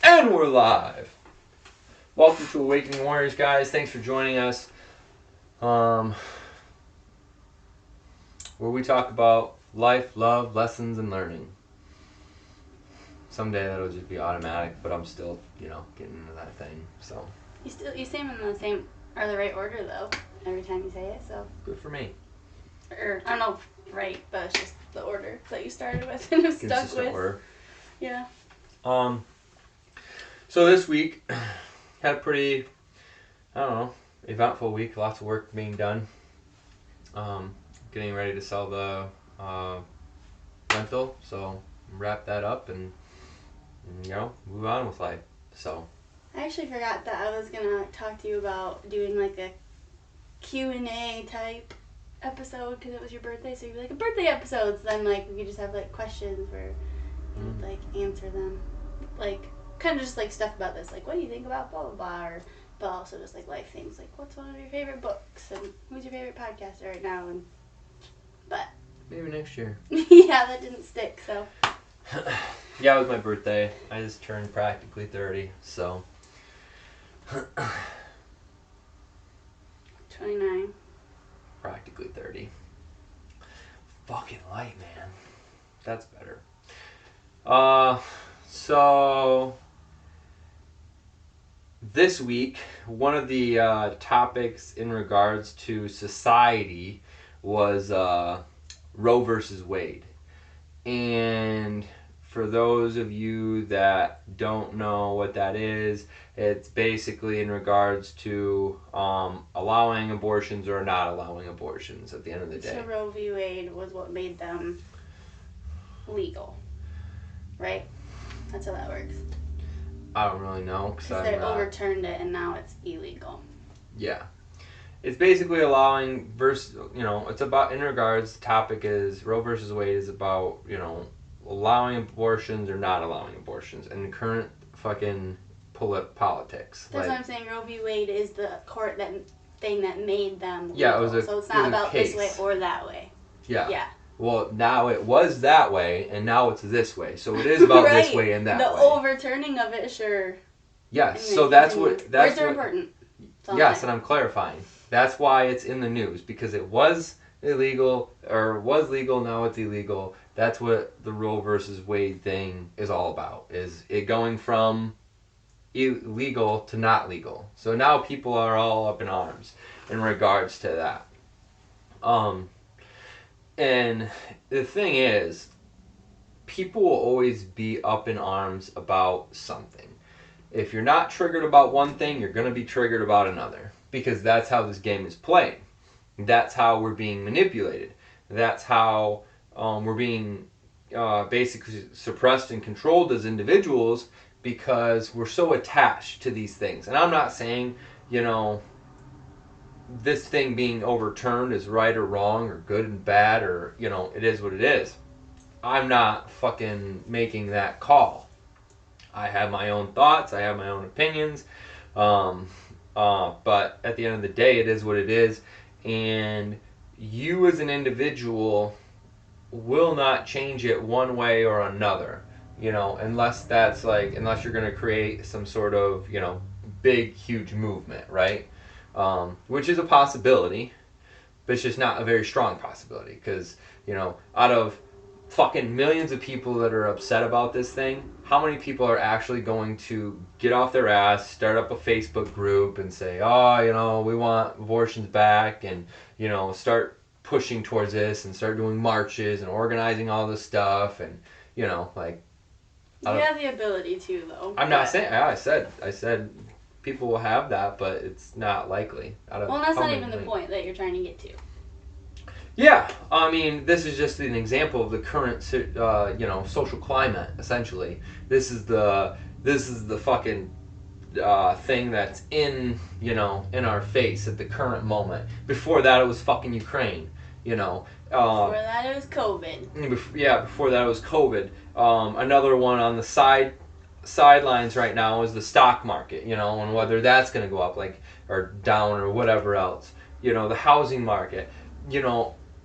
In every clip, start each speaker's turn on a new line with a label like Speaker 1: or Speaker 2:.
Speaker 1: And we're live. Welcome to Awakening Warriors, guys. Thanks for joining us. Where we talk about life, love, lessons, and learning. Someday that'll just be automatic, but I'm still, getting into that thing. So
Speaker 2: You say them in the same or the right order though. Every time you say it, so
Speaker 1: good for me.
Speaker 2: or I don't know if right, but it's just the order that you started with and have stuck
Speaker 1: Consistent
Speaker 2: with.
Speaker 1: order.
Speaker 2: Yeah.
Speaker 1: So this week had a pretty, eventful week. Lots of work being done. Getting ready to sell the rental, so wrap that up and move on with life. So
Speaker 2: I actually forgot that I was gonna talk to you about doing like a Q&A type episode because it was your birthday, so you'd be like a birthday episode. So then like we could just have like questions where you would like answer them, like kind of just like stuff about this, like what do you think about blah blah blah, or but also just like life things, like what's one of your favorite books and who's your favorite podcaster right now, and but
Speaker 1: maybe next year.
Speaker 2: yeah, that didn't stick. So
Speaker 1: Yeah, it was my birthday. I just turned practically 30, so
Speaker 2: 29.
Speaker 1: practically 30. Fucking light, man. That's better. So this week, one of the topics in regards to society was Roe versus Wade. And for those of you that don't know what that is, it's basically in regards to allowing abortions or not allowing abortions at the end of the day.
Speaker 2: So Roe v. Wade was what made them legal, right? That's how that works.
Speaker 1: I don't really know
Speaker 2: Because they overturned it and now it's illegal.
Speaker 1: Yeah. It's basically allowing it's about, in regards, the topic is Roe versus Wade is about, allowing abortions or not allowing abortions in current fucking politics.
Speaker 2: That's what I'm saying. Roe v. Wade is the court thing that made them legal.
Speaker 1: Yeah,
Speaker 2: so it's not about this way or that way.
Speaker 1: Yeah.
Speaker 2: Yeah.
Speaker 1: Well, now it was that way, and now it's this way. So it is about
Speaker 2: right.
Speaker 1: this way and that
Speaker 2: way.
Speaker 1: way.
Speaker 2: The overturning of it, sure.
Speaker 1: Yes.
Speaker 2: Anyway,
Speaker 1: so that's
Speaker 2: continue.
Speaker 1: what. That's
Speaker 2: Words are
Speaker 1: what,
Speaker 2: important.
Speaker 1: Yes, and I'm clarifying. That's why it's in the news, because it was illegal, or was legal, now it's illegal. That's what the Roe versus Wade thing is all about, is it going from illegal to not legal. So now people are all up in arms in regards to that. And the thing is, people will always be up in arms about something. If you're not triggered about one thing, you're going to be triggered about another. Because that's how this game is played. That's how we're being manipulated. That's how we're being basically suppressed and controlled as individuals, because we're so attached to these things. And I'm not saying, this thing being overturned is right or wrong or good and bad, or, it is what it is. I'm not fucking making that call. I have my own thoughts. I have my own opinions. But at the end of the day, it is what it is. And you as an individual will not change it one way or another. Unless you're going to create some sort of, big, huge movement, right? Which is a possibility, but it's just not a very strong possibility, because, out of fucking millions of people that are upset about this thing, how many people are actually going to get off their ass, start up a Facebook group and say, we want abortions back, and, start pushing towards this and start doing marches and organizing all this stuff, and,
Speaker 2: you have the ability to, though.
Speaker 1: I'm not saying, I said people will have that, but it's not likely.
Speaker 2: Well, that's not even the point that you're trying to get to.
Speaker 1: Yeah, I mean, this is just an example of the current, social climate. Essentially, this is the fucking thing that's in our face at the current moment. Before that, it was fucking Ukraine.
Speaker 2: Before that, it was COVID.
Speaker 1: Before that, it was COVID. Another one on the sidelines right now is the stock market. And whether that's going to go up or down or whatever else. The housing market.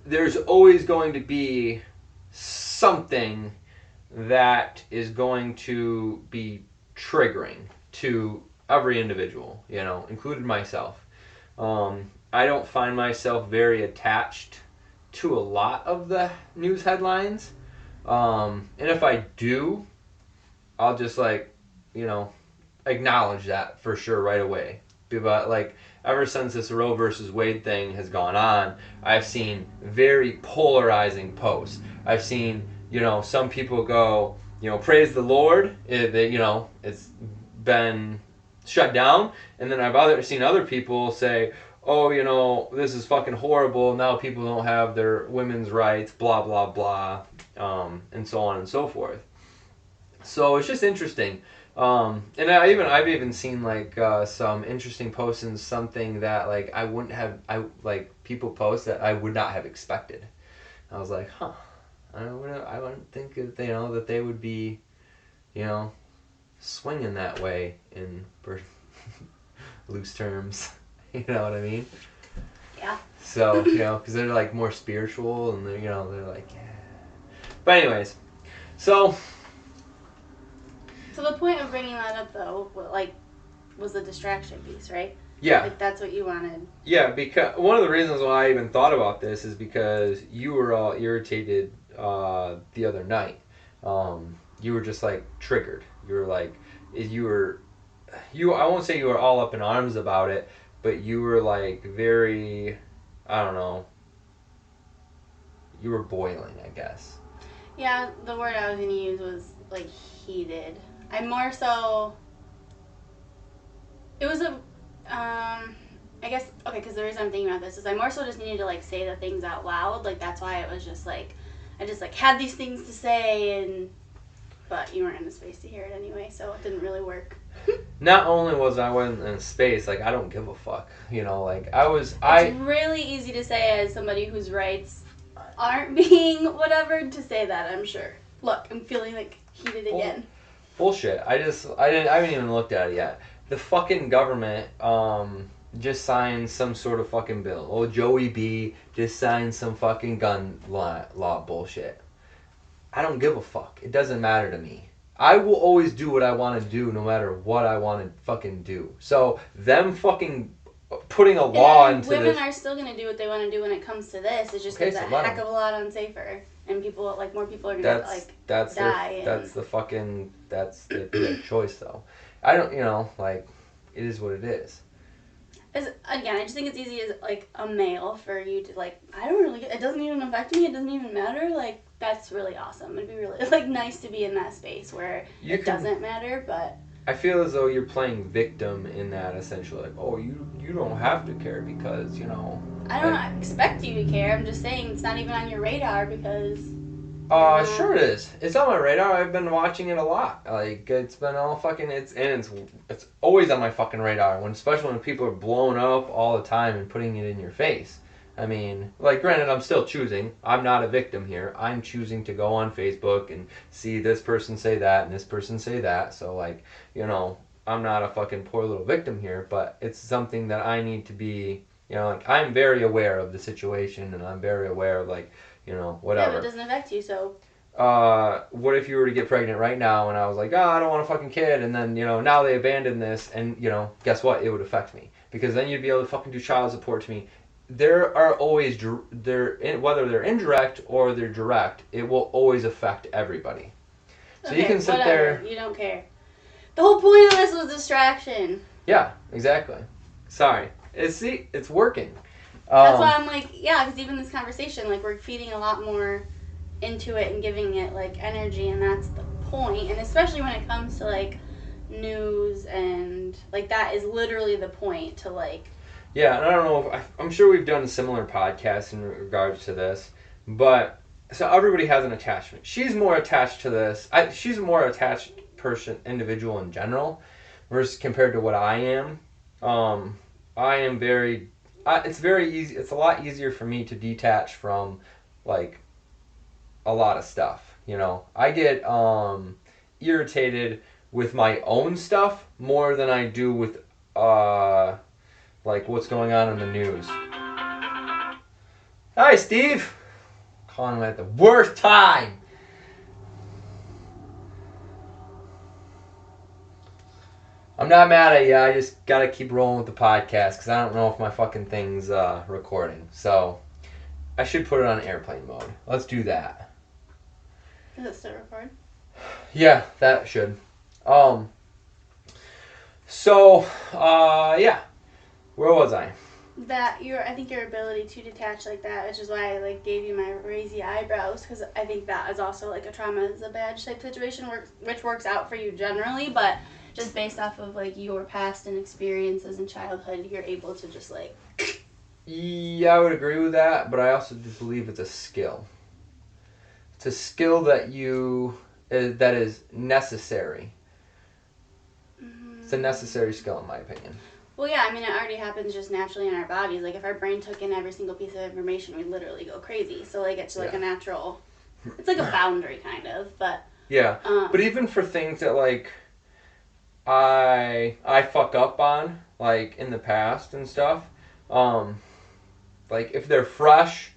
Speaker 1: There's always going to be something that is going to be triggering to every individual, including myself. I don't find myself very attached to a lot of the news headlines. And if I do, I'll just acknowledge that for sure right away. But ever since this Roe versus Wade thing has gone on, I've seen very polarizing posts. I've seen, some people go, praise the Lord, it's been shut down, and then I've seen other people say, oh, this is fucking horrible, now people don't have their women's rights, blah, blah, blah, and so on and so forth. So it's just interesting. And I've even seen some interesting posts and something that I wouldn't have people post that I would not have expected. I was like, huh, I wouldn't think that they would be, swinging that way in loose terms. You know what I mean?
Speaker 2: Yeah.
Speaker 1: So because they're more spiritual and they're yeah. But anyways, so.
Speaker 2: So the point of bringing that up, though, was the distraction piece, right?
Speaker 1: Yeah.
Speaker 2: That's what you wanted.
Speaker 1: Yeah, because one of the reasons why I even thought about this is because you were all irritated the other night. You were just triggered. You were I won't say you were all up in arms about it, but you were very, I don't know. You were boiling, I guess.
Speaker 2: Yeah, the word I was going to use was heated. I more so. It was I guess, okay, because the reason I'm thinking about this is I more so just needed to say the things out loud. That's why it was just I just had these things to say, but you weren't in the space to hear it anyway, so it didn't really work.
Speaker 1: Not only wasn't in a space, I don't give a fuck.
Speaker 2: It's really easy to say as somebody whose rights aren't being whatever to say that, I'm sure. Look, I'm feeling heated again.
Speaker 1: Bullshit. I haven't even looked at it yet. The fucking government just signed some sort of fucking bill. Oh, Joey B just signed some fucking gun law bullshit. I don't give a fuck. It doesn't matter to me. I will always do what I want to do no matter what I want to fucking do. So them fucking putting a law into
Speaker 2: women
Speaker 1: this...
Speaker 2: are still going to do what they want to do when it comes to this. It's just it's a heck of a lot unsafer. And people, more people are going to, die.
Speaker 1: That's their choice, though. I don't, it is what it is.
Speaker 2: Again, I just think it's easy as, a male for you to, I don't really, it doesn't even affect me, it doesn't even matter, that's really awesome. It'd be really, nice to be in that space where doesn't matter, but...
Speaker 1: I feel as though you're playing victim in that, essentially. You don't have to care because,
Speaker 2: I don't expect you to care. I'm just saying it's not even on your radar because...
Speaker 1: Sure it is. It's on my radar. I've been watching it a lot. It's been all fucking... It's always on my fucking radar, especially when people are blowing up all the time and putting it in your face. I mean, granted, I'm still choosing. I'm not a victim here. I'm choosing to go on Facebook and see this person say that and this person say that. So, I'm not a fucking poor little victim here, but it's something that I need to be, I'm very aware of the situation and I'm very aware of, whatever.
Speaker 2: Yeah, but it doesn't affect you, so...
Speaker 1: What if you were to get pregnant right now and I was like, I don't want a fucking kid, and then, now they abandon this, and, guess what? It would affect me. Because then you'd be able to fucking do child support to me. There are always, whether they're indirect or they're direct, it will always affect everybody. So
Speaker 2: okay,
Speaker 1: you can sit
Speaker 2: whatever. You don't care. The whole point of this was distraction.
Speaker 1: Yeah, exactly. Sorry. It's working.
Speaker 2: That's why I'm because even this conversation, we're feeding a lot more into it and giving it, energy, and that's the point. And especially when it comes to, news and, that is literally the point to,
Speaker 1: Yeah, and I don't know, I'm sure we've done similar podcasts in regards to this, but, so everybody has an attachment. She's more attached to this. She's a more attached individual in general, versus compared to what I am. I am very, it's very easy, it's a lot easier for me to detach from, a lot of stuff, I get, irritated with my own stuff more than I do with, what's going on in the news. Hi, Steve. Calling him at the worst time. I'm not mad at you. I just gotta keep rolling with the podcast because I don't know if my fucking thing's recording. So I should put it on airplane mode. Let's do that.
Speaker 2: Does it still record?
Speaker 1: Yeah, that should. So, yeah. Where was I?
Speaker 2: I think your ability to detach like that, which is why I like gave you my raisy eyebrows, because I think that is also like a trauma is a badge type situation, which works out for you generally, but just based off of like your past and experiences in childhood, you're able to just like.
Speaker 1: Yeah, I would agree with that, but I also do believe it's a skill. It's a skill that that is necessary. It's a necessary skill in my opinion.
Speaker 2: Well, yeah, I mean, it already happens just naturally in our bodies. Like, if our brain took in every single piece of information, we'd literally go crazy. So, like, it's like a natural... It's like a boundary, kind of, but...
Speaker 1: Yeah, but even for things that, like, I fuck up on, like, in the past and stuff, like, if they're fresh,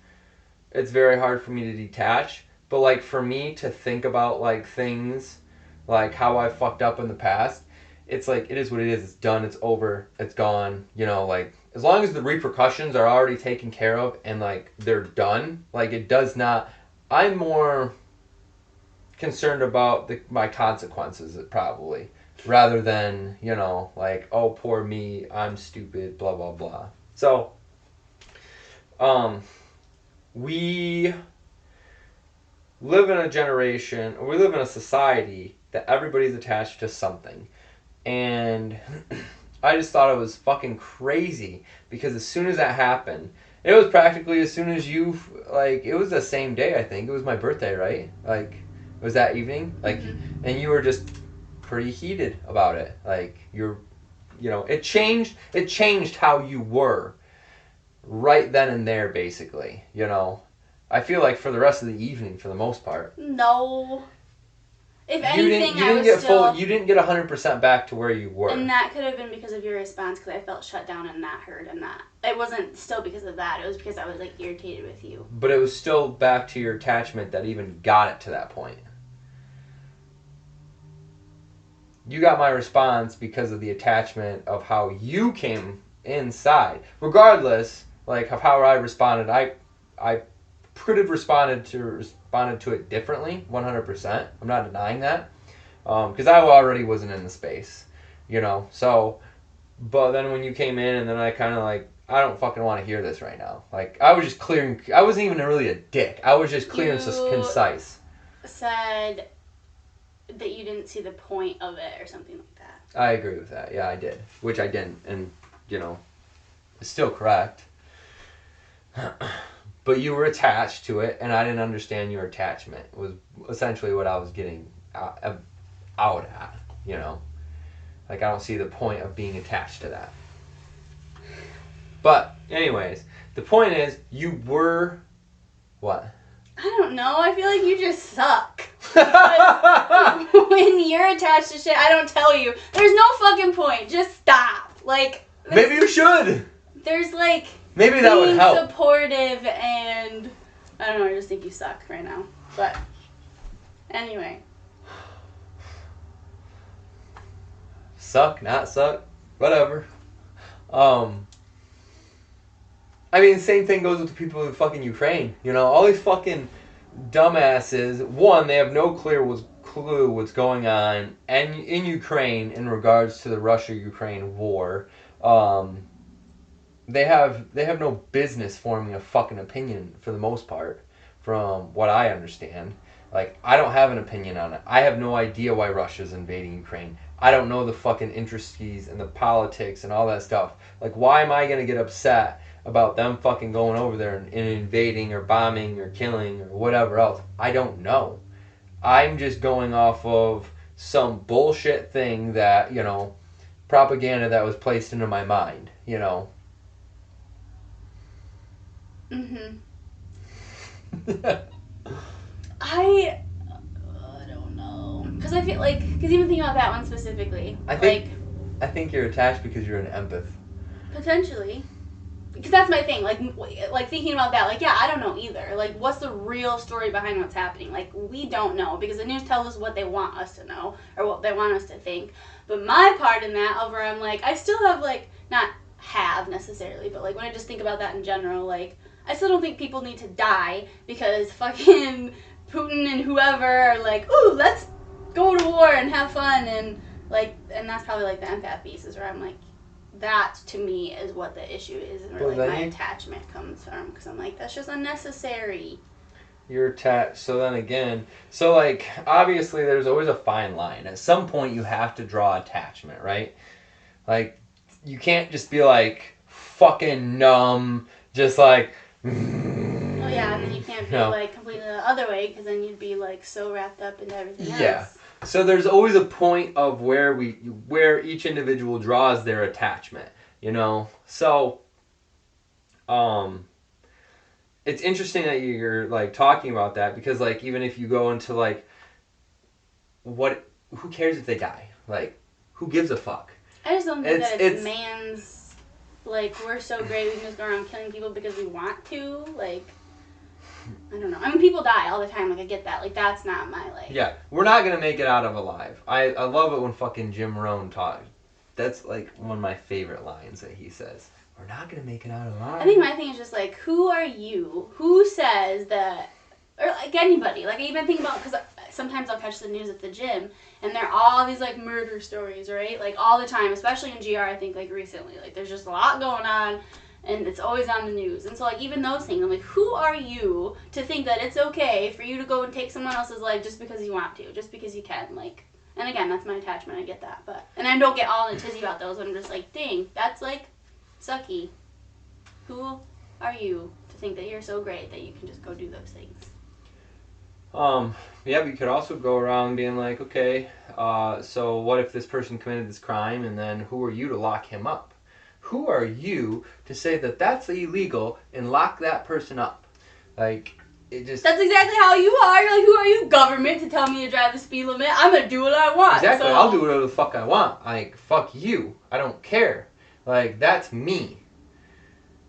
Speaker 1: it's very hard for me to detach. But, like, for me to think about, like, things, like, how I fucked up in the past... It's like, it is what it is. It's done. It's over. It's gone. You know, like, as long as the repercussions are already taken care of and, like, they're done, like, it does not... I'm more concerned about my consequences, probably, rather than, you know, like, oh, poor me, I'm stupid, blah, blah, blah. So, we live in a generation, or we live in a society that everybody's attached to something. And I just thought it was fucking crazy because as soon as that happened, it was practically as soon as you, like, it was the same day, I think. It was my birthday, right? Like, it was that evening. Like, and you were just pretty heated about it. Like, you know, it changed how you were right then and there, basically, you know. I feel like for the rest of the evening, for the most part.
Speaker 2: No. If
Speaker 1: you
Speaker 2: anything,
Speaker 1: you didn't get 100% back to where you were.
Speaker 2: And that could have been because of your response, because I felt shut down and that hurt, and that it wasn't still because of that. It was because I was like irritated with you.
Speaker 1: But it was still back to your attachment that even got it to that point. You got my response because of the attachment of how you came inside. Regardless, like, of how I responded, I could have responded to it differently, 100%. I'm not denying that, because I already wasn't in the space, you know. So, but then when you came in, and then I kind of like, I don't fucking want to hear this right now. Like, I was just clearing. I wasn't even really a dick. I was just clear and concise.
Speaker 2: Said that you didn't see the point of it or something like that.
Speaker 1: I agree with that. Yeah, I did, which I didn't, and you know, it's still correct. But you were attached to it, and I didn't understand your attachment. It was essentially what I was getting out at, you know? Like, I don't see the point of being attached to that. But, anyways, the point is, you were... What?
Speaker 2: I don't know. I feel like you just suck. When you're attached to shit, I don't tell you. There's no fucking point. Just stop. Like...
Speaker 1: Maybe you should!
Speaker 2: There's, like...
Speaker 1: Maybe that would help.
Speaker 2: Supportive and I don't know. I just think you suck right now. But anyway,
Speaker 1: suck, not suck, whatever. I mean, same thing goes with the people in fucking Ukraine. You know, all these fucking dumbasses. One, they have no clue what's going on and in Ukraine in regards to the Russia-Ukraine war. They have no business forming a fucking opinion for the most part, from what I understand. Like, I don't have an opinion on it. I have no idea why Russia's invading Ukraine. I don't know the fucking intricacies and the politics and all that stuff. Like, why am I gonna get upset about them fucking going over there and invading or bombing or killing or whatever else? I don't know. I'm just going off of some bullshit thing that, you know, propaganda that was placed into my mind, you know.
Speaker 2: I don't know, because I feel like, because even thinking about that one specifically,
Speaker 1: I think you're attached because you're an empath.
Speaker 2: Potentially. because that's my thing. Like thinking about that. Like, yeah, I don't know either. Like, what's the real story behind what's happening? Like, we don't know because the news tells us what they want us to know or what they want us to think. But my part in that, over, I'm like, I still have like not have necessarily, but like when I just think about that in general, like I still don't think people need to die because fucking Putin and whoever are like, ooh, let's go to war and have fun and like, and that's probably like the empath pieces where I'm like, that to me is what the issue is and where like my attachment comes from because I'm like, that's just unnecessary.
Speaker 1: You're attached. So then again, so like obviously there's always a fine line. At some point you have to draw attachment, right? Like you can't just be like fucking numb, just like.
Speaker 2: Oh yeah, and then you can't be like completely the other way because then you'd be like so wrapped up into everything else.
Speaker 1: Yeah. So there's always a point of where each individual draws their attachment, you know. So, it's interesting that you're like talking about that because like even if you go into like, who cares if they die? Like, who gives a fuck?
Speaker 2: I just don't think that it's man's, like, we're so great we can just go around killing people because we want to, like, I don't know. I mean, people die all the time, like, I get that. Like, that's not my, like...
Speaker 1: Yeah, we're not gonna make it out of alive. I love it when fucking Jim Rohn talks. That's, like, one of my favorite lines that he says. We're not gonna make it out alive.
Speaker 2: I think my thing is just, like, who are you? Who says that... Or, like, anybody. Like, I even think about... Because sometimes I'll catch the news at the gym, and there are all these, like, murder stories, right? Like, all the time, especially in GR, I think, like, recently. Like, there's just a lot going on, and it's always on the news. And so, like, even those things, I'm like, who are you to think that it's okay for you to go and take someone else's life just because you want to, just because you can? Like, and again, that's my attachment, I get that. But, and I don't get all in a tizzy about those, I'm just like, dang, that's, like, sucky. Who are you to think that you're so great that you can just go do those things?
Speaker 1: Yeah, but you could also go around being like, okay, so what if this person committed this crime, and then who are you to lock him up? Who are you to say that that's illegal and lock that person up? Like, it just...
Speaker 2: That's exactly how you are. You're like, who are you, government, to tell me to drive the speed limit? I'm going to do what I want.
Speaker 1: Exactly.
Speaker 2: So...
Speaker 1: I'll do whatever the fuck I want. Like, fuck you. I don't care. Like, that's me.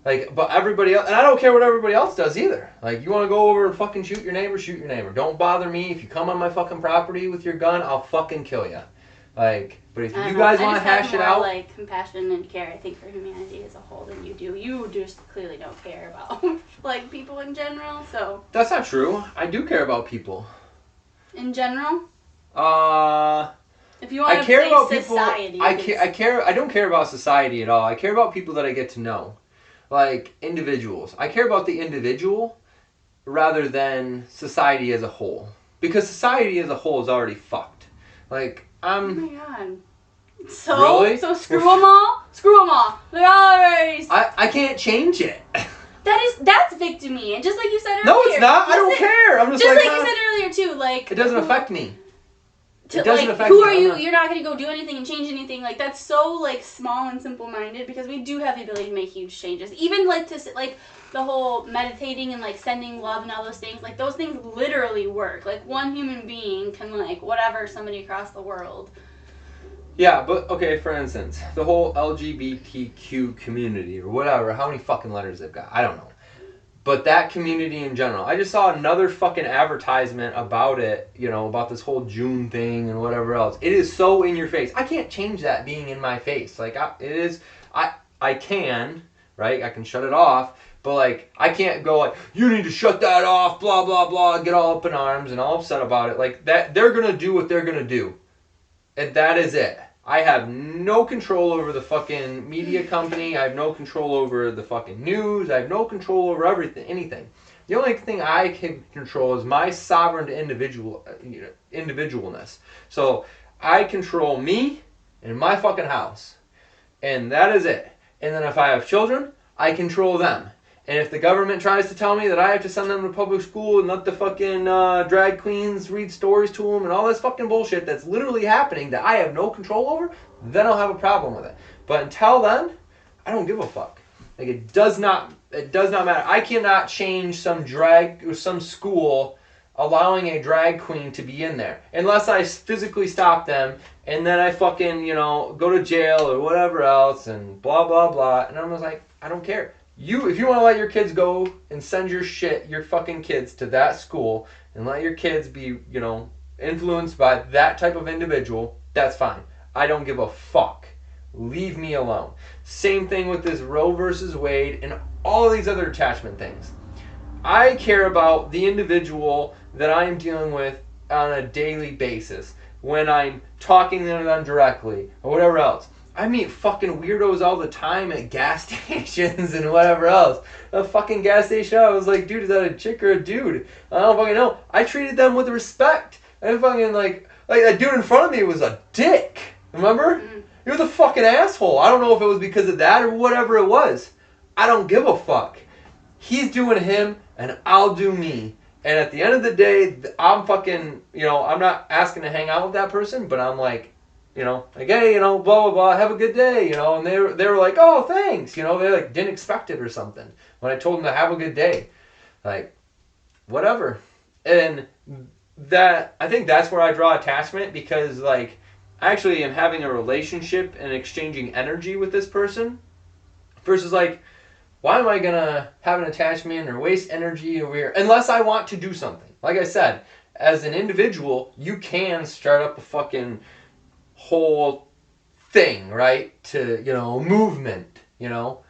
Speaker 1: Like, but everybody else, and I don't care what everybody else does either. Like, you want to go over and fucking shoot your neighbor, shoot your neighbor. Don't bother me. If you come on my fucking property with your gun, I'll fucking kill you. Like, but if you guys want to hash it out,
Speaker 2: like compassion and care, I think, for humanity as a whole than you do. You just clearly don't care about like people in general. So
Speaker 1: that's not true. I do care about people.
Speaker 2: In general.
Speaker 1: If
Speaker 2: you want to
Speaker 1: care about
Speaker 2: society,
Speaker 1: people, I don't care about society at all. I care about people that I get to know. Like, individuals. I care about the individual rather than society as a whole. Because society as a whole is already fucked. Like,
Speaker 2: oh my god. So?
Speaker 1: Really?
Speaker 2: So screw them all? Screw them all. They're already...
Speaker 1: I can't change it.
Speaker 2: That's victim-y. And just like you said earlier...
Speaker 1: No, it's not. I don't care. I'm just
Speaker 2: like you said earlier, too. Like,
Speaker 1: it doesn't affect me.
Speaker 2: It doesn't affect who are you? You're not going to go do anything and change anything. Like, that's so, like, small and simple-minded because we do have the ability to make huge changes. Even, like, the whole meditating and, like, sending love and all those things. Like, those things literally work. Like, one human being can, like, whatever somebody across the world.
Speaker 1: Yeah, but, okay, for instance, the whole LGBTQ community or whatever, how many fucking letters they've got, I don't know. But that community in general. I just saw another fucking advertisement about it, you know, about this whole June thing and whatever else. It is so in your face. I can't change that being in my face. Like, I can, right? I can shut it off. But, like, I can't go like, you need to shut that off, blah, blah, blah, get all up in arms and all upset about it. Like, that, they're going to do what they're going to do. And that is it. I have no control over the fucking media company. I have no control over the fucking news. I have no control over anything. The only thing I can control is my sovereign individualness. So I control me and my fucking house. And that is it. And then if I have children, I control them. And if the government tries to tell me that I have to send them to public school and let the fucking drag queens read stories to them and all this fucking bullshit that's literally happening that I have no control over, then I'll have a problem with it. But until then, I don't give a fuck. Like, it does not matter. I cannot change some school allowing a drag queen to be in there unless I physically stop them and then I fucking, you know, go to jail or whatever else and blah, blah, blah. And I'm just like, I don't care. if you want to let your kids go and send your fucking kids to that school and let your kids be, influenced by that type of individual, that's fine. I don't give a fuck. Leave me alone. Same thing with this Roe versus Wade and all of these other attachment things. I care about the individual that I am dealing with on a daily basis when I'm talking to them directly or whatever else. I meet fucking weirdos all the time at gas stations and whatever else. A fucking gas station, I was like, dude, is that a chick or a dude? I don't fucking know. I treated them with respect. I fucking like that dude in front of me was a dick. Remember? Mm-hmm. He was a fucking asshole. I don't know if it was because of that or whatever it was. I don't give a fuck. He's doing him and I'll do me. And at the end of the day, I'm fucking, I'm not asking to hang out with that person, but I'm like, hey, blah, blah, blah, have a good day, and they were like, oh, thanks, they like didn't expect it or something. When I told them to have a good day, like, whatever. And I think that's where I draw attachment because, like, I actually am having a relationship and exchanging energy with this person versus, like, why am I going to have an attachment or waste energy over here unless I want to do something? Like I said, as an individual, you can start up a fucking whole thing, right? To, movement, But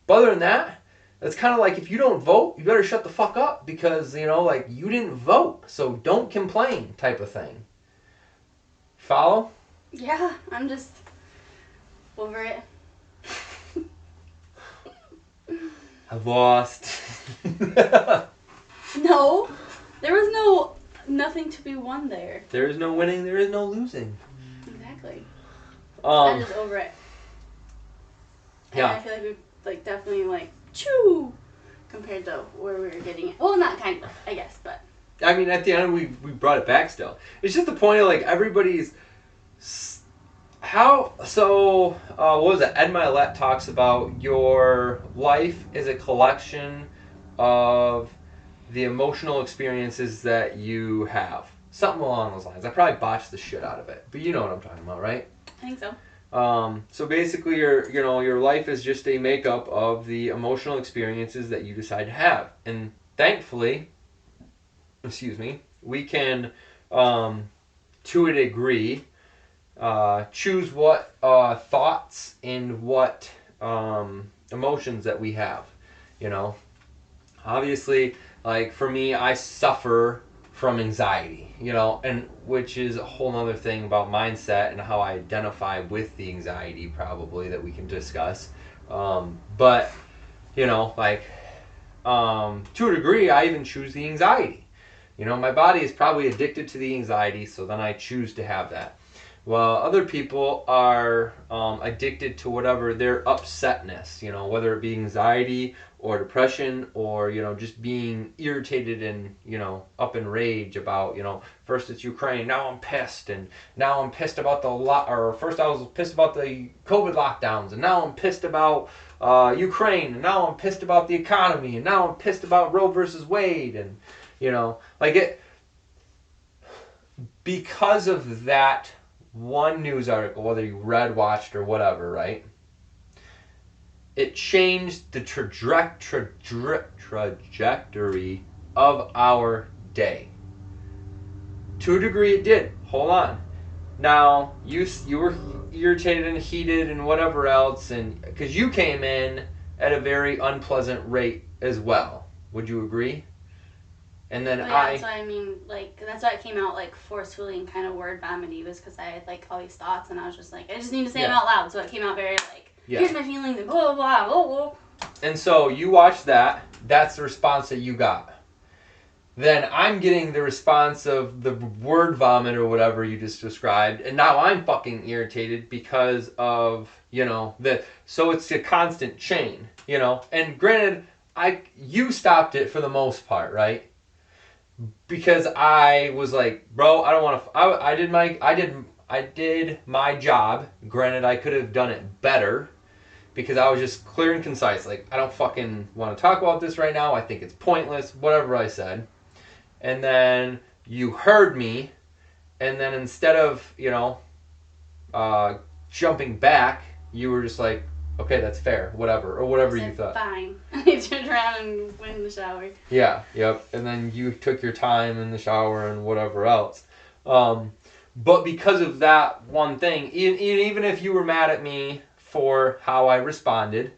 Speaker 1: other than that, it's kind of like if you don't vote, you better shut the fuck up because, like you didn't vote. So don't complain type of thing. Follow?
Speaker 2: Yeah, I'm just over it.
Speaker 1: I've lost.
Speaker 2: No, there was nothing to be won there.
Speaker 1: There is no winning, there is no losing.
Speaker 2: Exactly. I'm just over it. And
Speaker 1: yeah.
Speaker 2: I feel like we definitely choo compared to where we were getting it. Well, not kind of, I guess, but.
Speaker 1: I mean, at the end we brought it back still. It's just the point of like everybody's. What was it? Ed Milet talks about your life is a collection of the emotional experiences that you have. Something along those lines. I probably botched the shit out of it, but you know what I'm talking about, right?
Speaker 2: I think so.
Speaker 1: So basically, your life is just a makeup of the emotional experiences that you decide to have, and thankfully, we can, to a degree, choose what thoughts and what emotions that we have. Obviously, like for me, I suffer from anxiety, and which is a whole other thing about mindset and how I identify with the anxiety probably that we can discuss. But to a degree, I even choose the anxiety. My body is probably addicted to the anxiety, so then I choose to have that. Well, other people are addicted to whatever their upsetness, whether it be anxiety or depression or, just being irritated and, up in rage about, first it's Ukraine, now I'm pissed, and now I'm pissed about first I was pissed about the COVID lockdowns, and now I'm pissed about Ukraine, and now I'm pissed about the economy, and now I'm pissed about Roe versus Wade, and, because of that one news article, whether you read, watched, or whatever, right? It changed the trajectory of our day. To a degree, it did. Hold on. Now, you were irritated and heated and whatever else, and because you came in at a very unpleasant rate as well. Would you agree? And then
Speaker 2: that's why that's why it came out forcefully and kind of word vomity was because I had all these thoughts and I was just I just need to say them out loud, so it came out very here's my feelings and blah blah blah blah blah.
Speaker 1: And so you watched that. That's the response that you got. Then I'm getting the response of the word vomit or whatever you just described, and now I'm fucking irritated because of so it's a constant chain, And granted, you stopped it for the most part, right? Because I was like, bro, I don't want to. I did my job. Granted, I could have done it better because I was just clear and concise. I don't fucking want to talk about this right now. I think it's pointless. Whatever I said, and then you heard me, and then instead of jumping back, you were just like, Okay, that's fair. Whatever. Or whatever
Speaker 2: I
Speaker 1: you
Speaker 2: said,
Speaker 1: thought.
Speaker 2: fine. I turned around and went in the shower.
Speaker 1: Yeah, yep. And then you took your time in the shower and whatever else. But because of that one thing, even if you were mad at me for how I responded,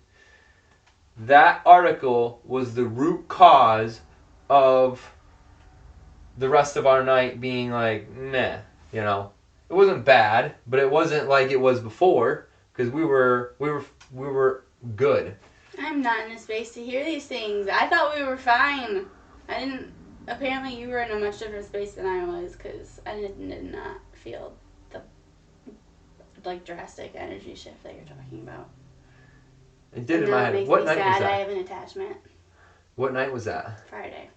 Speaker 1: that article was the root cause of the rest of our night being like, meh, you know. It wasn't bad, but it wasn't like it was before because we were good.
Speaker 2: I'm not in a space to hear these things. I thought we were fine. I didn't. Apparently, you were in a much different space than I was because I did not feel the like drastic energy shift that you're talking about.
Speaker 1: It did in my head.
Speaker 2: Makes
Speaker 1: What
Speaker 2: me
Speaker 1: night was
Speaker 2: sad. I
Speaker 1: that?
Speaker 2: have an attachment.
Speaker 1: What night was that?
Speaker 2: Friday.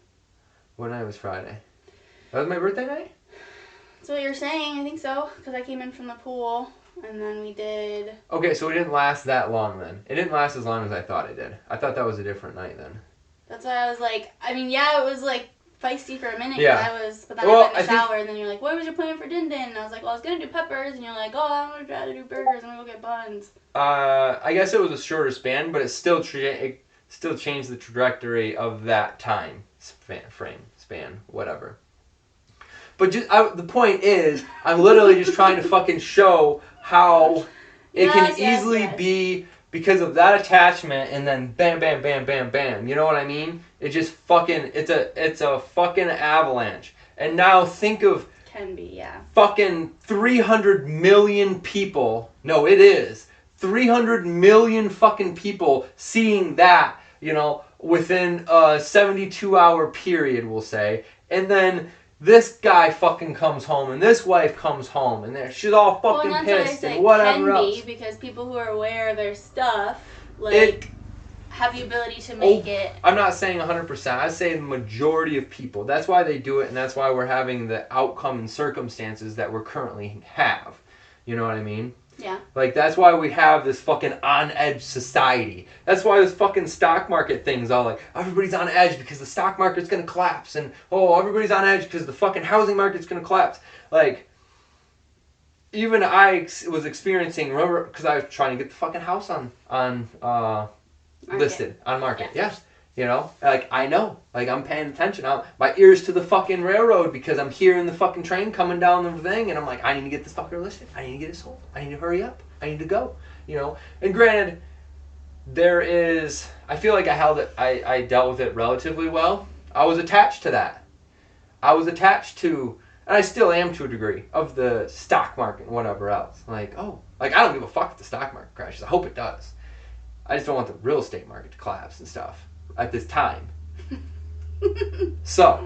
Speaker 1: What night was Friday? That was my birthday night?
Speaker 2: That's what you're saying. I think so because I came in from the pool and then we did.
Speaker 1: Okay, so it didn't last that long then. It didn't last as long as I thought it did. I thought that was a different night then.
Speaker 2: That's why I was like. I mean, yeah, it was like feisty for a minute.
Speaker 1: Yeah.
Speaker 2: But then I went in the shower and then you're like, what was your plan for Din Din? And I was like, well, I was gonna do peppers, and you're like, oh, I'm gonna try to do burgers. I'm gonna go get buns.
Speaker 1: I guess it was a shorter span, but it still changed the trajectory of that time span, whatever. But the point is, I'm literally just trying to fucking show how it can easily be because of that attachment, and then bam, bam, bam, bam, bam. You know what I mean? It just fucking it's a fucking avalanche. And now think of
Speaker 2: can be, yeah.
Speaker 1: Fucking 300 million people. No, it is 300 million fucking people seeing that. You know, within a 72-hour period, we'll say, and then. This guy fucking comes home, and this wife comes home, and she's all fucking pissed, and whatever else.
Speaker 2: Because people who are aware of their stuff, have the ability to make it.
Speaker 1: I'm not saying 100%. I say the majority of people. That's why they do it, and that's why we're having the outcome and circumstances that we're currently have. You know what I mean?
Speaker 2: Yeah.
Speaker 1: Like, that's why we have this fucking on-edge society. That's why this fucking stock market thing's all like, everybody's on edge because the stock market's gonna collapse, and, oh, everybody's on edge because the fucking housing market's gonna collapse. Like, even I was experiencing, remember, because I was trying to get the fucking house listed, on market, yeah. You know, like, I know, like, I'm paying attention. My ears to the fucking railroad because I'm hearing the fucking train coming down the thing, and I'm like, I need to get this fucker listed. I need to get it sold. I need to hurry up. I need to go, you know. And granted, I feel like I dealt with it relatively well. I was attached to that. I was attached to, and I still am to a degree, of the stock market and whatever else. Like, I don't give a fuck if the stock market crashes. I hope it does. I just don't want the real estate market to collapse and stuff at this time. So,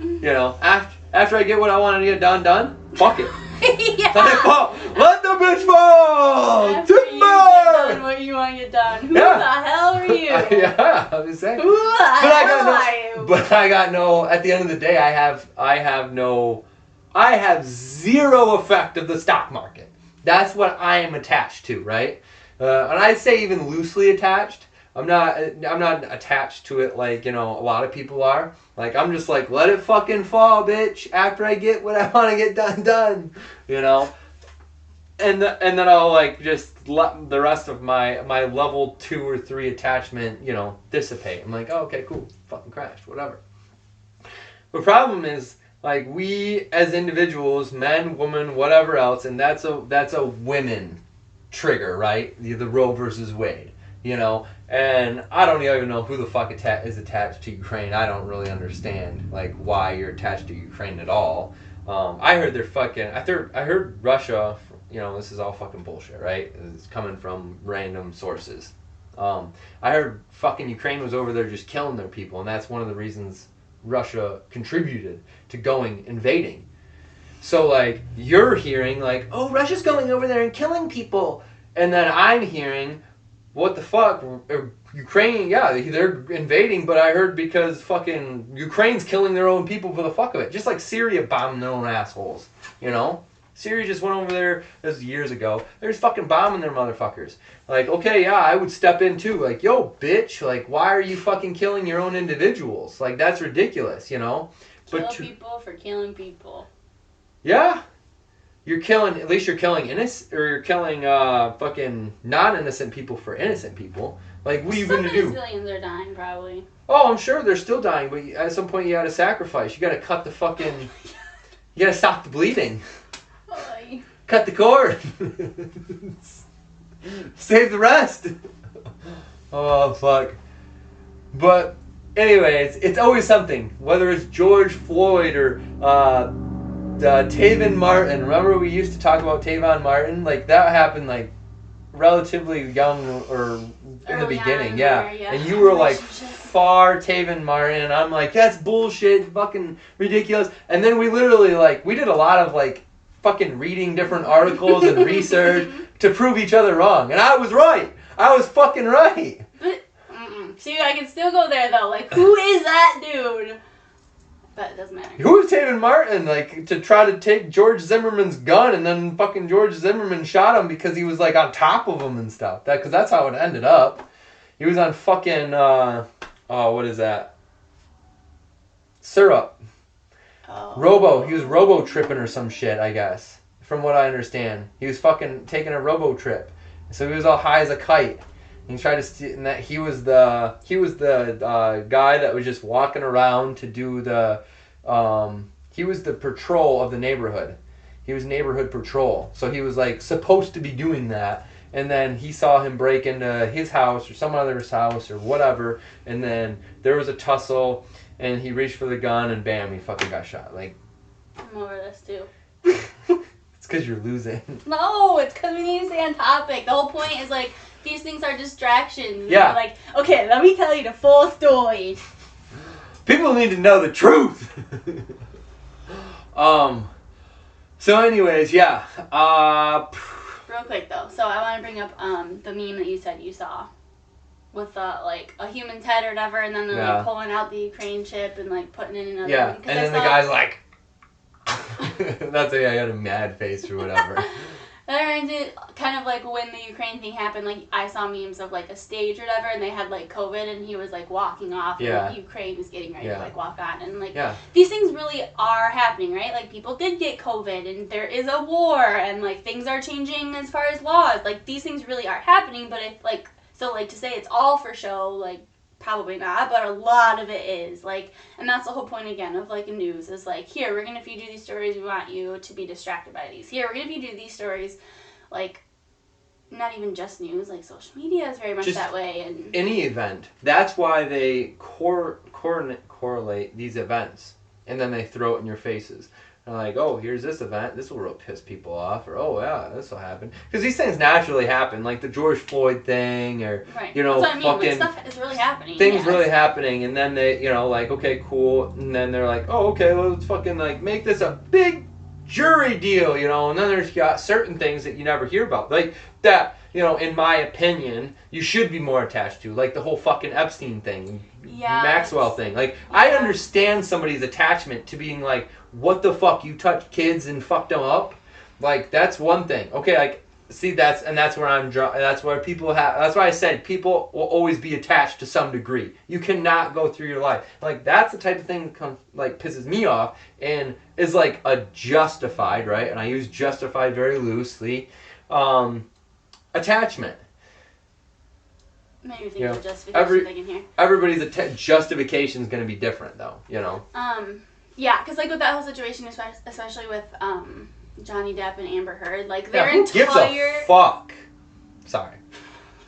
Speaker 1: you know, after I get what I want to get done, fuck it.
Speaker 2: Yeah.
Speaker 1: Let the bitch fall!
Speaker 2: After you get done what you want to get done. Who the hell are you?
Speaker 1: Yeah, I'm just saying.
Speaker 2: Who the hell are you?
Speaker 1: But I got no, at the end of the day, I have zero effect of the stock market. That's what I am attached to, right? And I'd say even loosely attached. I'm not attached to it like, you know, a lot of people are. Like, I'm just like, let it fucking fall, bitch, after I get what I want to get done, you know? And then I'll, like, just let the rest of my level 2 or 3 attachment, you know, dissipate. I'm like, oh, okay, cool, fucking crashed, whatever. The problem is, like, we as individuals, men, women, whatever else, and that's a women trigger, right? The Roe versus Wade, you know? And I don't even know who the fuck is attached to Ukraine. I don't really understand, like, why you're attached to Ukraine at all. I heard I heard Russia, you know, this is all fucking bullshit, right? It's coming from random sources. I heard fucking Ukraine was over there just killing their people, and that's one of the reasons Russia contributed to invading. So, like, you're hearing, like, oh, Russia's going over there and killing people. And then I'm hearing, what the fuck? Ukraine, yeah, they're invading, but I heard because fucking Ukraine's killing their own people for the fuck of it. Just like Syria bombing their own assholes, you know? Syria just went over there, this was years ago, they're just fucking bombing their motherfuckers. Like, okay, yeah, I would step in too. Like, yo, bitch, like, why are you fucking killing your own individuals? Like, that's ridiculous, you know?
Speaker 2: Kill people for killing people.
Speaker 1: Yeah. you're killing, at least you're killing innocent, or you're killing fucking non-innocent people for innocent people. Like, what are you going to do?
Speaker 2: Some civilians are dying, probably.
Speaker 1: Oh, I'm sure they're still dying, but at some point you gotta sacrifice. You gotta cut the fucking... You gotta stop the bleeding.
Speaker 2: Oy.
Speaker 1: Cut the cord. Save the rest. Oh, fuck. But, anyways, it's always something. Whether it's George Floyd or Tavon Martin. Remember we used to talk about Tavon Martin? Like, that happened, like, relatively young or in the beginning. Yeah. And you were like, far Tavon Martin. And I'm like, that's bullshit. Fucking ridiculous. And then we literally, like, we did a lot of, like, fucking reading different articles and research to prove each other wrong. And I was right. I was fucking right.
Speaker 2: But, see, I can still go there, though. Like, who is that dude? But it doesn't matter.
Speaker 1: Who is Tavon Martin? Like, to try to take George Zimmerman's gun, and then fucking George Zimmerman shot him because he was, like, on top of him and stuff. Because that's how it ended up. He was on fucking, what is that? Syrup.
Speaker 2: Oh.
Speaker 1: He was robo-tripping or some shit, I guess. From what I understand. He was fucking taking a robo-trip. So he was all high as a kite. And he tried to steal, and that he was the guy that was just walking around to do the, he was the patrol of the neighborhood. He was neighborhood patrol. So he was like supposed to be doing that. And then he saw him break into his house or some other's house or whatever. And then there was a tussle. And he reached for the gun, and bam, he fucking got shot. Like,
Speaker 2: I'm over this, too.
Speaker 1: it's because you're losing.
Speaker 2: No, it's because we need to stay on topic. The whole point is, like, these things are distractions.
Speaker 1: Yeah.
Speaker 2: Like, okay, let me tell you the full story.
Speaker 1: People need to know the truth. So anyways, yeah.
Speaker 2: Real quick, though. So I want to bring up the meme that you said you saw. With like a human's head or whatever, and then they're like pulling out the Ukraine chip and like putting in another one.
Speaker 1: And then the guy's like, that's I got a mad face or whatever.
Speaker 2: That reminds me, kind of like when the Ukraine thing happened, like I saw memes of like a stage or whatever, and they had like COVID, and he was like walking off, and like, Ukraine was getting ready to like walk on, and like these things really are happening, right? Like people did get COVID, and there is a war, and like things are changing as far as laws. Like these things really are happening, but if like so like to say it's all for show, like probably not, but a lot of it is like, and that's the whole point again of like news is like, here we're gonna feed you these stories, we want you to be distracted by these. Here we're gonna feed you these stories, like not even just news, like social media is very much just that way. And
Speaker 1: any event, that's why they correlate these events, and then they throw it in your faces. They're like, oh, here's this event. This will real piss people off. Or, oh, yeah, this will happen. Because these things naturally happen. Like the George Floyd thing or, you know,
Speaker 2: that's what I mean. Like, stuff is really happening.
Speaker 1: Things really happening. And then they, you know, like, okay, cool. And then they're like, oh, okay, well, let's fucking, like, make this a big jury deal, you know. And then there's got certain things that you never hear about. Like that, you know, in my opinion, you should be more attached to. Like the whole fucking Epstein thing. Maxwell thing. Like, I understand somebody's attachment to being like, what the fuck, you touched kids and fucked them up? Like, that's one thing. Okay, like, see, that's where I'm that's where people have, that's why I said people will always be attached to some degree. You cannot go through your life. Like, that's the type of thing that comes, like, pisses me off and is like a justified, right? And I use justified very loosely, attachment.
Speaker 2: Maybe think of justification thing in here.
Speaker 1: Everybody's justification is going to be different, though, you know?
Speaker 2: Yeah, because, like, with that whole situation, especially with Johnny Depp and Amber Heard, like, their
Speaker 1: who gives a fuck? Sorry.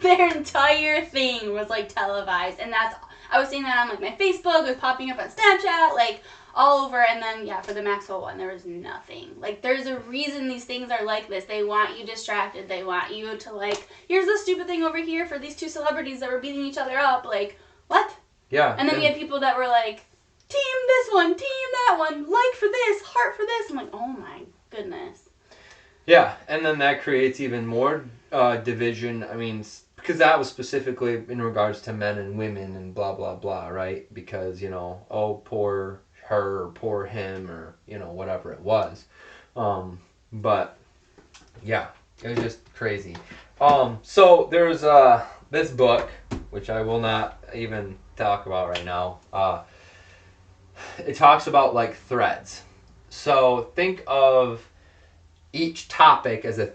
Speaker 2: Their entire thing was, like, televised, and I was seeing that on, like, my Facebook, it was popping up on Snapchat, like, all over, and then, yeah, for the Maxwell one, there was nothing. Like, there's a reason these things are like this. They want you distracted. They want you to, like, here's this stupid thing over here for these two celebrities that were beating each other up. Like, what?
Speaker 1: Yeah.
Speaker 2: And then we had people that were like, team this one, team that one, like for this, heart for this. I'm like, oh my goodness.
Speaker 1: Yeah, and then that creates even more division. I mean, because that was specifically in regards to men and women and blah, blah, blah, right? Because, you know, oh, poor her or poor him or, you know, whatever it was. But, yeah, it was just crazy. So there's this book, which I will not even talk about right now. It talks about, like, threads. So think of each topic as a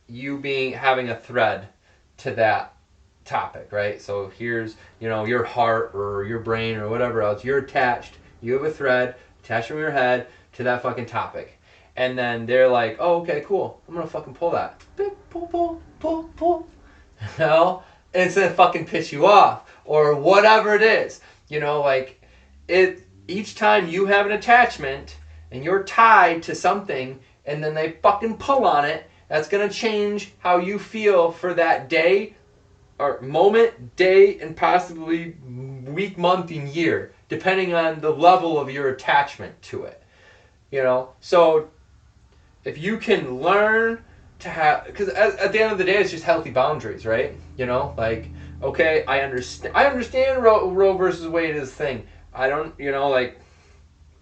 Speaker 1: you having a thread to that topic, right? So here's, your heart or your brain or whatever else. You're attached. You have a thread attached from your head to that fucking topic. And then they're like, oh, okay, cool. I'm going to fucking pull that. Pull, pull, pull, pull. And it's going to fucking piss you off. Or whatever it is. Each time you have an attachment and you're tied to something and then they fucking pull on it, that's going to change how you feel for that day or moment, day, and possibly week, month, and year, depending on the level of your attachment to it. So if you can learn to have, because at the end of the day, it's just healthy boundaries, right? Okay, I understand Roe versus Wade is a thing. I don't,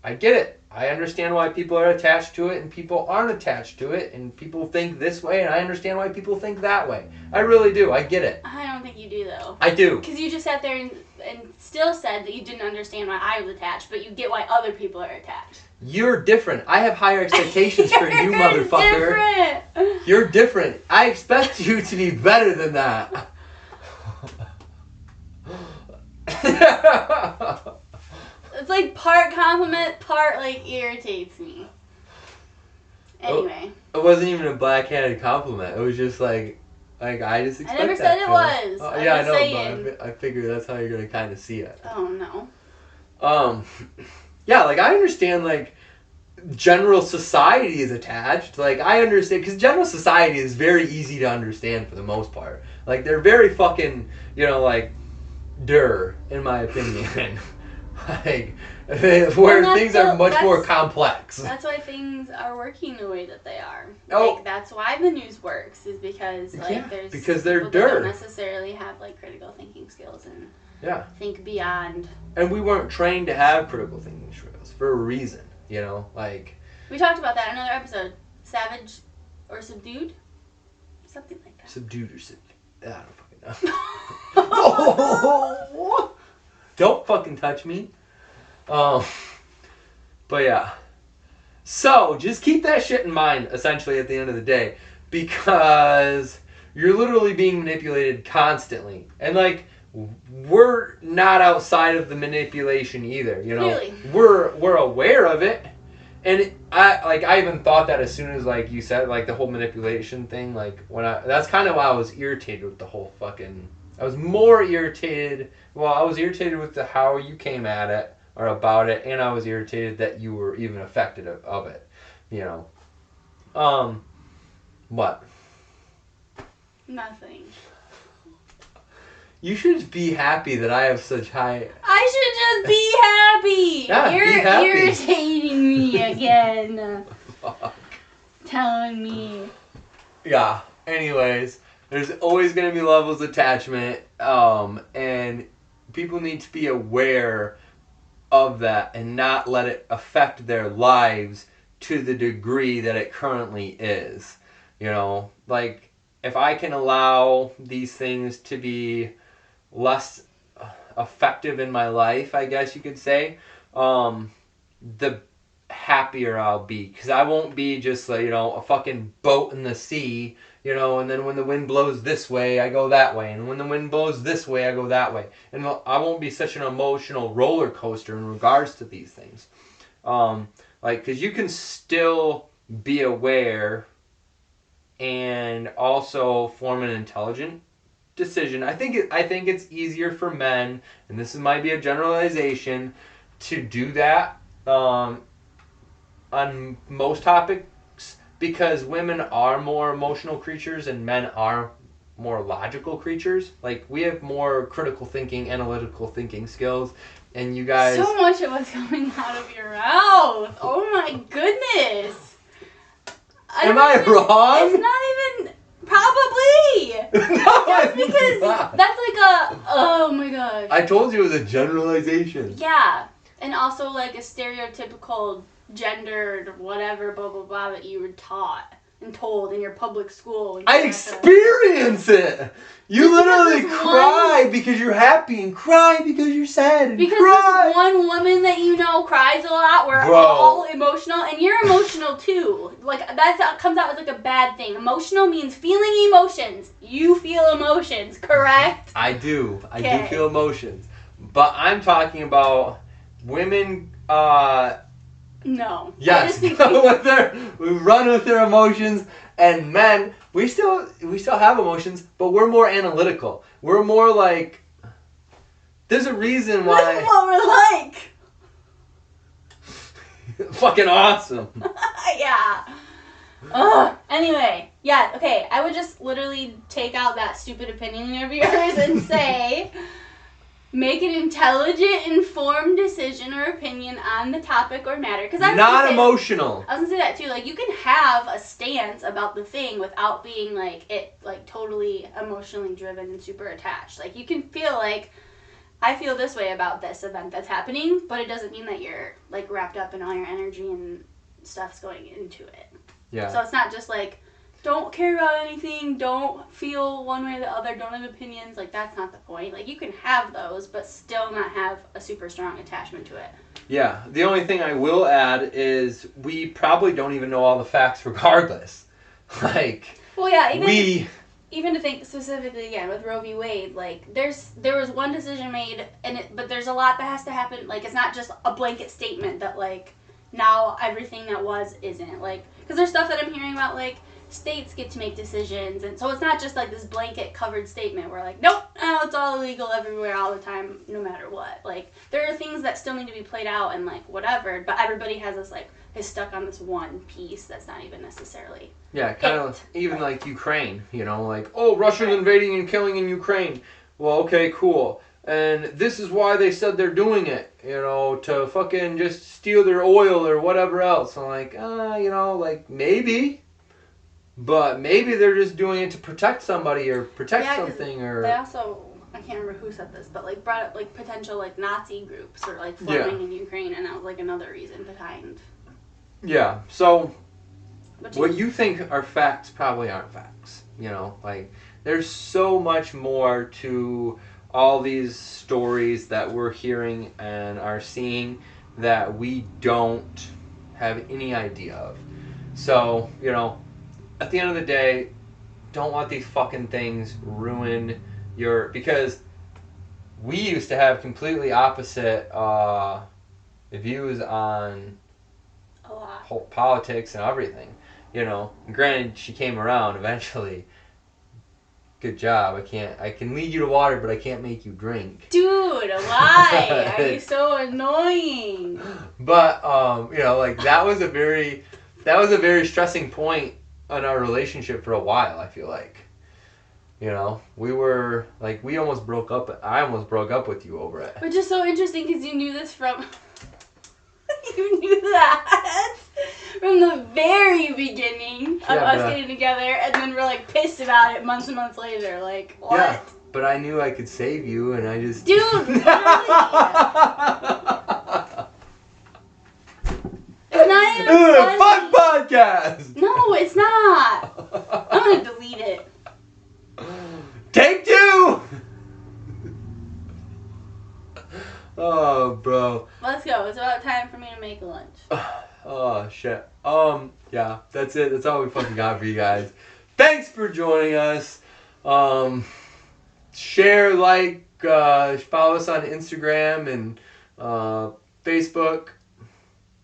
Speaker 1: I get it. I understand why people are attached to it and people aren't attached to it, and people think this way, and I understand why people think that way. I really do. I get it.
Speaker 2: I don't think you do, though.
Speaker 1: I do.
Speaker 2: Because you just sat there and still said that you didn't understand why I was attached, but you get why other people are attached.
Speaker 1: You're different. I have higher expectations for you, motherfucker.
Speaker 2: Different.
Speaker 1: You're different. I expect you to be better than that.
Speaker 2: It's like part compliment, part irritates me. Anyway.
Speaker 1: It wasn't even a backhanded compliment. It was just like I just expect
Speaker 2: I never said it was.
Speaker 1: Yeah, I know, but I figured that's how you're gonna kind of see it.
Speaker 2: Oh no.
Speaker 1: Yeah, I understand general society is attached. I understand because general society is very easy to understand for the most part. They're very fucking in my opinion. Where things are much more complex.
Speaker 2: That's why things are working the way that they are.
Speaker 1: Oh.
Speaker 2: That's why the news works, is because
Speaker 1: because they're
Speaker 2: people
Speaker 1: dirt.
Speaker 2: that don't necessarily have critical thinking skills and think beyond.
Speaker 1: And we weren't trained to have critical thinking skills for a reason, We
Speaker 2: talked about that in another episode. Savage or subdued? Something like that.
Speaker 1: Subdued or subdued. I don't fucking know. Don't fucking touch me. But yeah. So, just keep that shit in mind, essentially, at the end of the day. Because you're literally being manipulated constantly. And, we're not outside of the manipulation either,
Speaker 2: Really?
Speaker 1: We're aware of it. And I even thought that as soon as you said the whole manipulation thing, that's kind of why I was irritated with the whole fucking. I was more irritated. Well, I was irritated with how you came at it or about it, and I was irritated that you were even affected of it. What?
Speaker 2: Nothing.
Speaker 1: You should be happy that I have such high.
Speaker 2: I should just be happy.
Speaker 1: Yeah,
Speaker 2: You're
Speaker 1: be happy.
Speaker 2: irritating me again.
Speaker 1: Fuck.
Speaker 2: Telling me.
Speaker 1: Yeah. Anyways, there's always going to be levels of attachment, and people need to be aware of that and not let it affect their lives to the degree that it currently is. If I can allow these things to be less effective in my life, I guess you could say, the happier I'll be. Because I won't be just, a fucking boat in the sea, and then when the wind blows this way, I go that way. And when the wind blows this way, I go that way. And I won't be such an emotional roller coaster in regards to these things. Because you can still be aware and also form an intelligent decision. I think it's easier for men, and this might be a generalization, to do that on most topics because women are more emotional creatures and men are more logical creatures. We have more critical thinking, analytical thinking skills, and you guys.
Speaker 2: So much of what's coming out of your mouth. Oh my goodness.
Speaker 1: Am I wrong?
Speaker 2: It's not even. Probably!
Speaker 1: No,
Speaker 2: just because that's oh my gosh.
Speaker 1: I told you it was a generalization.
Speaker 2: Yeah. And also a stereotypical gendered whatever, blah, blah, blah, that you were taught. and told in your public school.
Speaker 1: I experience it. You literally cry because you're happy and cry because you're sad and
Speaker 2: because
Speaker 1: cry.
Speaker 2: this one woman that you know cries a lot. We're all emotional, and you're emotional too. Like that comes out as like a bad thing. Emotional means feeling emotions. You feel emotions, correct?
Speaker 1: I do. I do feel emotions, but I'm talking about women.
Speaker 2: No.
Speaker 1: Yes, we run with their emotions, and men, we still have emotions, but we're more analytical. We're more like, there's a reason why.
Speaker 2: This is what we're like.
Speaker 1: Fucking awesome.
Speaker 2: Yeah. Ugh. Anyway, yeah. Okay, I would just literally take out that stupid opinion of yours and say. Make an intelligent, informed decision or opinion on the topic or matter. Because
Speaker 1: not emotional.
Speaker 2: I was gonna say that too. Like you can have a stance about the thing without being like totally emotionally driven and super attached. Like you can feel like I feel this way about this event that's happening, but it doesn't mean that you're like wrapped up in all your energy and stuff's going into it.
Speaker 1: Yeah.
Speaker 2: So it's not just like. Don't care about anything, don't feel one way or the other, don't have opinions, like that's not the point. Like you can have those, but still not have a super strong attachment to it.
Speaker 1: Yeah, the only thing I will add is we probably don't even know all the facts regardless. Like,
Speaker 2: well, yeah, even to think specifically again with Roe v. Wade, like there was one decision made, but there's a lot that has to happen. Like it's not just a blanket statement that like now everything that was isn't. Like, because there's stuff that I'm hearing about like, states get to make decisions, and so it's not just like this blanket covered statement where like nope, it's all illegal everywhere all the time no matter what. Like there are things that still need to be played out and like whatever, but everybody has this like is stuck on this one piece that's not even necessarily
Speaker 1: kind of even like Ukraine, you know, like Russia's invading and killing in Ukraine. Well, okay, cool, and this is why they said they're doing it, you know, to fucking just steal their oil or whatever else. I'm like, you know, like maybe. But maybe they're just doing it to protect somebody or protect something. Or
Speaker 2: they also, I can't remember who said this, but like brought up like potential like Nazi groups or like forming in Ukraine, and that was like another reason behind.
Speaker 1: Yeah. So what you think are facts probably aren't facts. You know, like there's so much more to all these stories that we're hearing and are seeing that we don't have any idea of. So, you know, at the end of the day, don't let these fucking things ruin because we used to have completely opposite views on whole politics and everything, you know. Granted, she came around eventually. Good job. I can lead you to water, but I can't make you drink.
Speaker 2: Dude, why? Are you so annoying?
Speaker 1: But you know, like that was a very stressing point in our relationship for a while. I feel like, you know, we almost broke up. I almost broke up with you over it.
Speaker 2: Which is so interesting because you knew this from you knew that from the very beginning of us getting together, and then we're like pissed about it months and months later. Like what?
Speaker 1: Yeah, but I knew I could save you, and I just
Speaker 2: dude. Really? It's not even funny.
Speaker 1: Fun podcast!
Speaker 2: No, it's not. I'm gonna delete it.
Speaker 1: Take 2! Oh, bro.
Speaker 2: Let's go. It's about time for me to make lunch.
Speaker 1: Oh, shit. Yeah, that's it. That's all we fucking got for you guys. Thanks for joining us. Share, like, follow us on Instagram and Facebook.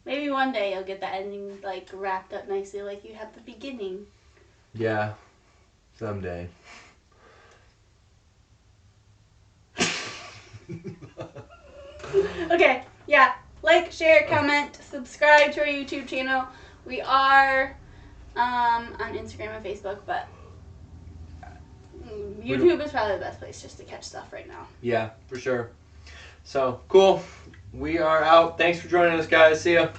Speaker 2: Maybe one day you'll get the ending like wrapped up nicely like you have the beginning.
Speaker 1: Yeah, someday.
Speaker 2: Okay, yeah. Like, share, comment, subscribe to our YouTube channel. We are on Instagram and Facebook, but YouTube is probably the best place just to catch stuff right now.
Speaker 1: Yeah, for sure. So, cool. We are out. Thanks for joining us, guys. See ya.